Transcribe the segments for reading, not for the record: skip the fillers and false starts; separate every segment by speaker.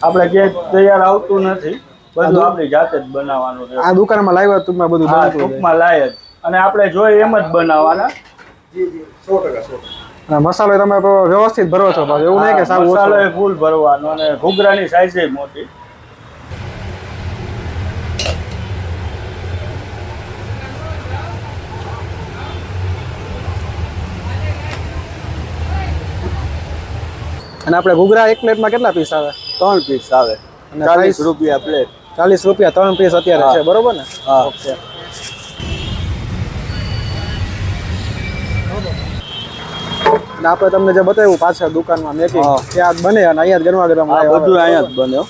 Speaker 1: આપણે ક્યાંય તૈયાર આવતું નથી, બધું આપણી જાતે જ બનાવવાનું છે.
Speaker 2: આ દુકાનમાં લાવ્યા ટૂંકમાં બધું
Speaker 1: હા,
Speaker 2: બનતું છે.
Speaker 1: ટૂંકમાં લાય જ, અને આપણે જોઈએ એમ જ બનાવવાના.
Speaker 3: જી જી 100%.
Speaker 2: મસાલો તમે વ્યવસ્થિત ભરો છો, એવું નહીં કે સાવ
Speaker 1: મસાલો
Speaker 2: ઓછો.
Speaker 1: એ ફૂલ ભરવાનો, અને ઘૂઘરાની સાઈઝ મોટી.
Speaker 2: અને આપણે ઘૂઘરા એક પ્લેટમાં કેટલા પીસ આવે?
Speaker 1: 3 પીસ આવે,
Speaker 2: અને
Speaker 1: 40 રૂપિયા પ્લેટ.
Speaker 2: 40 રૂપિયા 3 પીસ અત્યારે છે, બરોબર ને?
Speaker 1: હા.
Speaker 2: ઓકે. અને આપણે તમને જે બતાવ્યું પાછળ દુકાનમાં મેકિંગ, ત્યાં બને અને અહીંયા જ ગરમા ગરમ
Speaker 1: બધું અહીંયા જ બન્યો,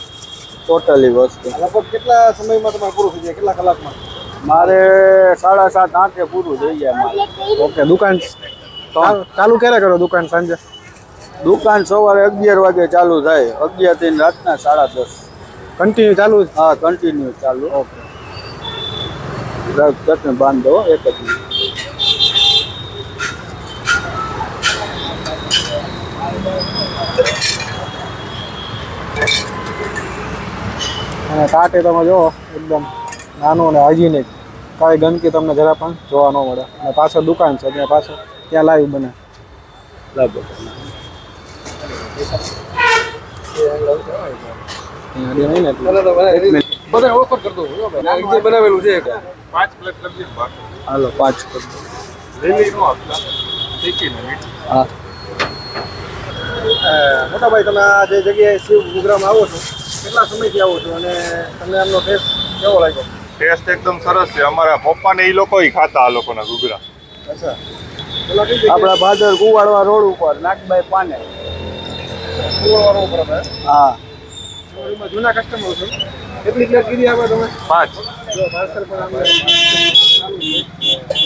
Speaker 1: ટોટલી વસ્તુ.
Speaker 3: લગભગ કેટલા સમયમાં તમારે પૂરું થઈ જાય, કેટલા કલાકમાં?
Speaker 1: મારે 7:30 8 પૂરું થઈ જાય મારે.
Speaker 2: ઓકે. દુકાન ચાલુ ક્યારે કરો દુકાન? સાંજે
Speaker 1: દુકાન સવારે 11 વાગે ચાલુ થાય, 11 થી રાતના 10:30.
Speaker 2: કન્ટિન્યુ ચાલુ?
Speaker 1: હા, કન્ટિન્યુ ચાલુ.
Speaker 2: ઓકે.
Speaker 1: ચટને બાંધો એક જ.
Speaker 2: અને કાંટે તમે જો એકદમ નાનું અને હાઇજેનિક, કાંઈ ગંદકી તમને જરા પણ જોવા ન મળે. અને પાછળ દુકાન છે, ત્યાં પાછળ ત્યાં લાઈવ બને.
Speaker 3: બધા ઓફર કરતો જે બનાવેલું છે 5 પ્લેટ કરી દીધું.
Speaker 1: હાલો 5 કરી દો.
Speaker 3: લીલી નો આપતા શીખીને મીઠી.
Speaker 1: હા.
Speaker 3: મોટા ભાઈ, તમે આ જે જગ્યાએ શિવ ઘૂઘરામાં આવો છો, કેટલા સમયથી આવો છો અને તમને એમનો ટેસ્ટ કેવો લાગ્યો?
Speaker 4: ટેસ્ટ એકદમ સરસ છે. અમારા પપ્પાને એ લોકો ખાતા, આ લોકોના ઘૂઘરા.
Speaker 3: અચ્છા.
Speaker 1: આપણા ભાદર કુવાડવા રોડ ઉપર નાગભાઈ પાને. હા.
Speaker 3: જૂના કસ્ટમર છો. કેટલી પ્લેટ કીધી આપણે તમે?
Speaker 4: 5.
Speaker 3: જો પાર્સલ પણ આપણે ચાલુ છે.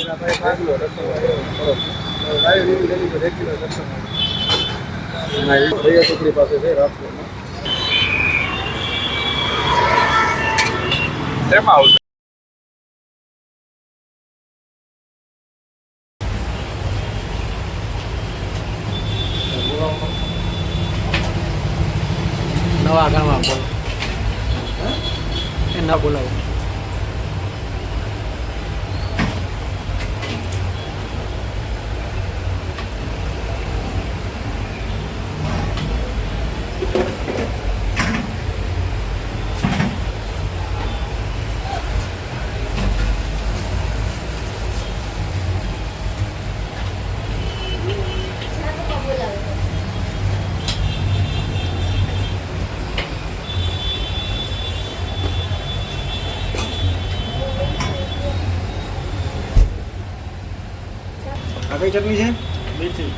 Speaker 3: એના ભાઈ ભાગલો કસ્ટમર લાઈવ રિવ્યુ તો રેગ્યુલર કસ્ટમર. ભૈયા ટુકડી પાસે છે રાજકોટમાં.
Speaker 4: શેમાં આવશે?
Speaker 2: નવા ઘરમાં બોલ એ ના બોલાવો.
Speaker 3: આ કઈ ચટણી છે?
Speaker 1: મીઠી.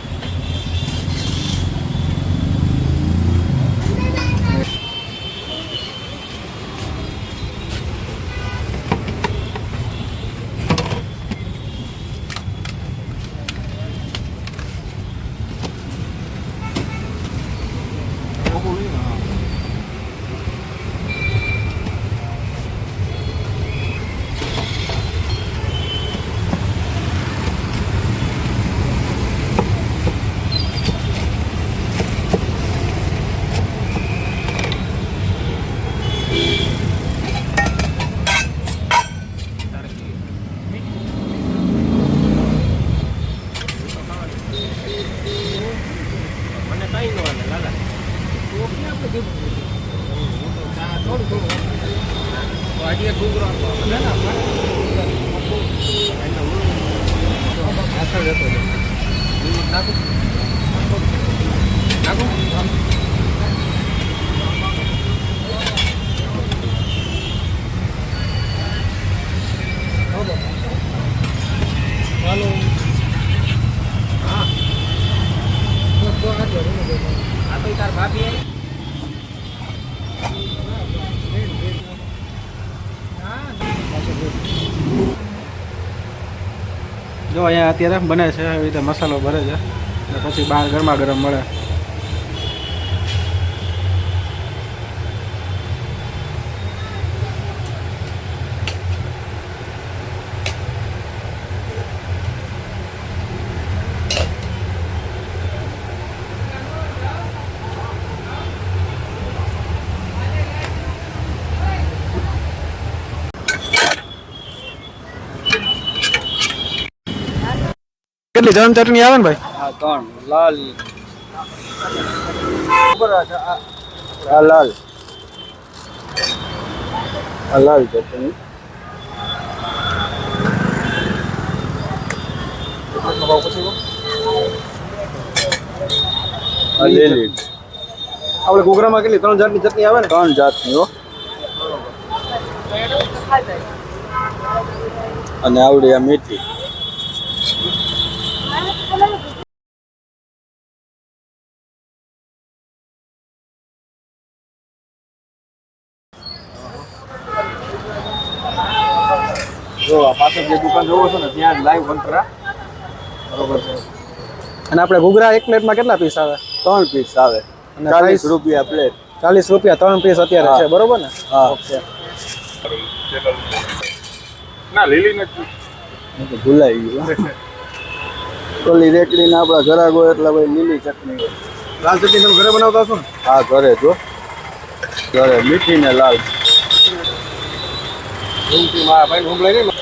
Speaker 2: જો અહીંયા અત્યારે બને છે એવી રીતે મસાલો ભરે છે અને પછી બહાર ગરમા ગરમ મળે. કેટલી 3 ચટણી આવે ને ભાઈ?
Speaker 1: હા 3 લાલ આ લાલ ચટણી આ લીલી
Speaker 2: આપણે ઘૂઘરામાં કેટલી 3 જાતની ચટણી આવે ને?
Speaker 1: 3 જાતની હો અને આવડી આ મીઠી
Speaker 3: જો આ પાછળ જે દુકાન જોવો છો ને ત્યાં લાઈવ કંતરા બરોબર છે.
Speaker 2: અને આપણે ઘૂઘરા એક પ્લેટમાં કેટલા પીસ આવે?
Speaker 1: 3 પીસ આવે
Speaker 2: અને
Speaker 1: 40 રૂપિયા પ્લેટ
Speaker 2: 40 રૂપિયા 3 પીસ અત્યારે
Speaker 1: હા.
Speaker 2: છે બરોબર ને?
Speaker 1: હા
Speaker 2: ઓકે.
Speaker 4: ના લીલી નથી.
Speaker 1: ભૂલાઈ ગયું ઓલી રેકડીને આપણા ઘરાક હોય એટલે ભાઈ લીલી ચટણી હોય.
Speaker 3: લાલ ચટણી તમે ઘરે બનાવતા હશો ને?
Speaker 1: હા ઘરે જો ઘરે મીઠી ને લાલ
Speaker 3: રૂમથી મારા ભાઈને મોકલાઈ નહીં.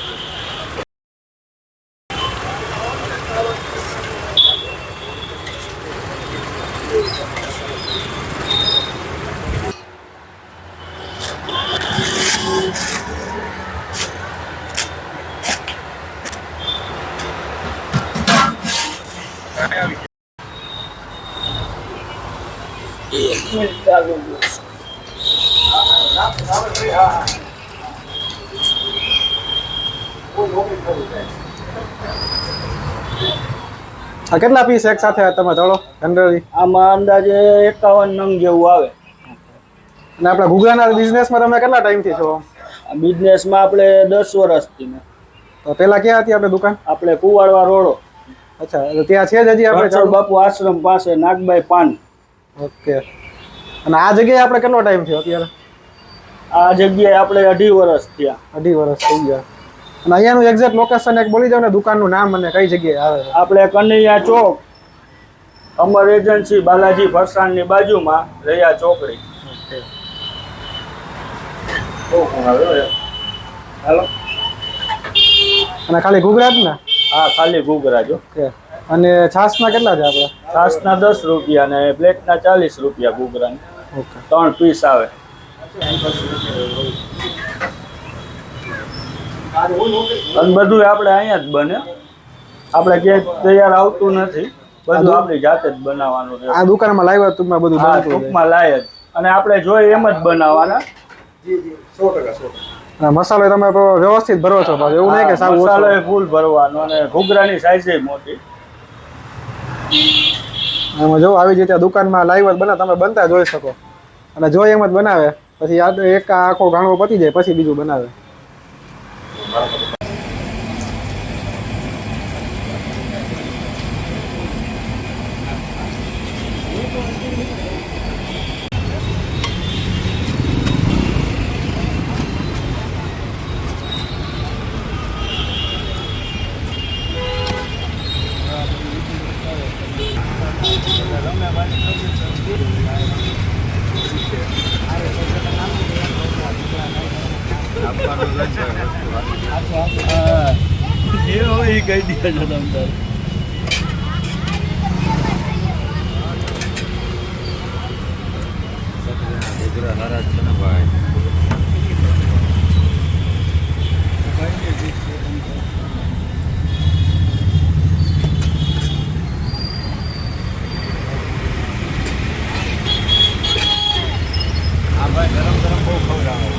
Speaker 2: આ કેટલા પીસ એક સાથે તમે તળો જનરલી?
Speaker 1: આમાં અંદાજે 51 નંગ જેવું આવે.
Speaker 2: અને આપણા ઘૂઘરાના બિઝનેસમાં તમે કેટલા ટાઈમથી છો?
Speaker 1: બિઝનેસમાં આપણે 10 વર્ષથી ને
Speaker 2: તો પહેલા ક્યાં હતી આપણે દુકાન?
Speaker 1: આપણે કુવાડવા રોડો
Speaker 2: અચ્છા એટલે ત્યાં છે જ હજી આપણે
Speaker 1: રણછોડ બાપુ આશ્રમ પાસે નાગબાઈ પાન.
Speaker 2: ઓકે. અને આ જગ્યાએ આપણે કેટલો ટાઈમ થયો અત્યારે?
Speaker 1: આ જગ્યાએ આપણે 2.5 વર્ષ થયા.
Speaker 2: 2.5 વર્ષ થઈ ગયા. અને અહીંયાનું એક્ઝેક્ટ લોકેશન એક બોલી જાવ ને દુકાનનું નામ અને કઈ જગ્યાએ આવે છે?
Speaker 1: આપણે કનૈયા ચોક અમર એજન્સી બાલાજી ફરસાણની બાજુમાં રૈયા ચોકડી. હાલો
Speaker 2: અને ખાલી ઘૂઘરા જ ને?
Speaker 1: હા ખાલી ઘૂઘરા જો.
Speaker 2: ઓકે. અને છાશના કેટલા છે આપણે?
Speaker 1: છાસના 10 રૂપિયા અને પ્લેટના 40 રૂપિયા ઘૂઘરાના.
Speaker 2: ઓકે.
Speaker 1: 3 પીસ આવે. અને બધું આપણે અહીંયા જ બને. આપણે ક્યાંય તૈયાર આવતું નથી. બધું આપણી જાતે જ બનાવવાનું છે.
Speaker 2: આ દુકાનમાં લાવ્યા ટૂંકમાં બધું
Speaker 1: હા
Speaker 2: બનતું હોય.
Speaker 1: ટૂંકમાં લાય જ. અને આપણે જોઈએ એમ જ બનાવવાના.
Speaker 3: 100%.
Speaker 2: અને મસાલો તમે વ્યવસ્થિત ભરો છો પાછો એવું નહીં કે સાવ
Speaker 1: મસાલો
Speaker 2: ઓછો?
Speaker 1: એ ફૂલ ભરવાનો અને ઘૂઘરાની સાઈઝ મોટી.
Speaker 2: આમાં જો આવી રીતે દુકાનમાં લાઈવ જ બને તમે બનતા જોઈ શકો. અને જો એમ જ બનાવે પછી આ એક આખો ગાણો પતી જાય પછી બીજું બનાવે.
Speaker 1: જે હોય એ કહી દીધા છે તમને. હા ભાઈ ગરમ ગરમ બહુ ખવડાવો.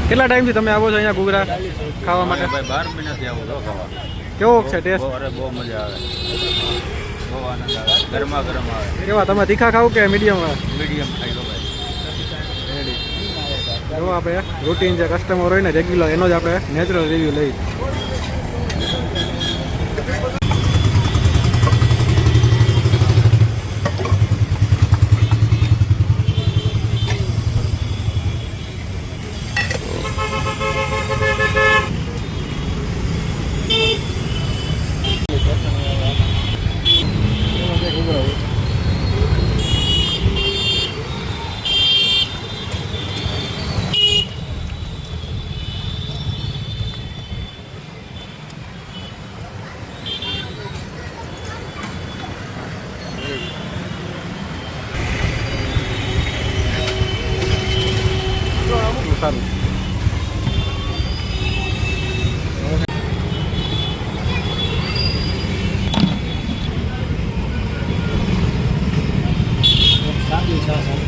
Speaker 2: કેટલા ટાઈમથી તમે આવો છો અહીંયા ઘૂઘરા ખાવા માટે?
Speaker 3: ભાઈ 12 મહિનાથી આવું છો ખાવા.
Speaker 2: કેવો છે ટેસ્ટ?
Speaker 3: અરે બહુ મજા આવે, બહુ આનંદ આવે, ગરમા ગરમ આવે.
Speaker 2: કેવા તમે તીખા ખાવ કે મીડિયમ?
Speaker 3: મીડિયમ ખાઈ લો ભાઈ.
Speaker 2: જો આપણે રૂટીન જે કસ્ટમર હોય ને રેગ્યુલર એનો જ આપણે નેચરલ રિવ્યુ લઈ.
Speaker 3: છાશ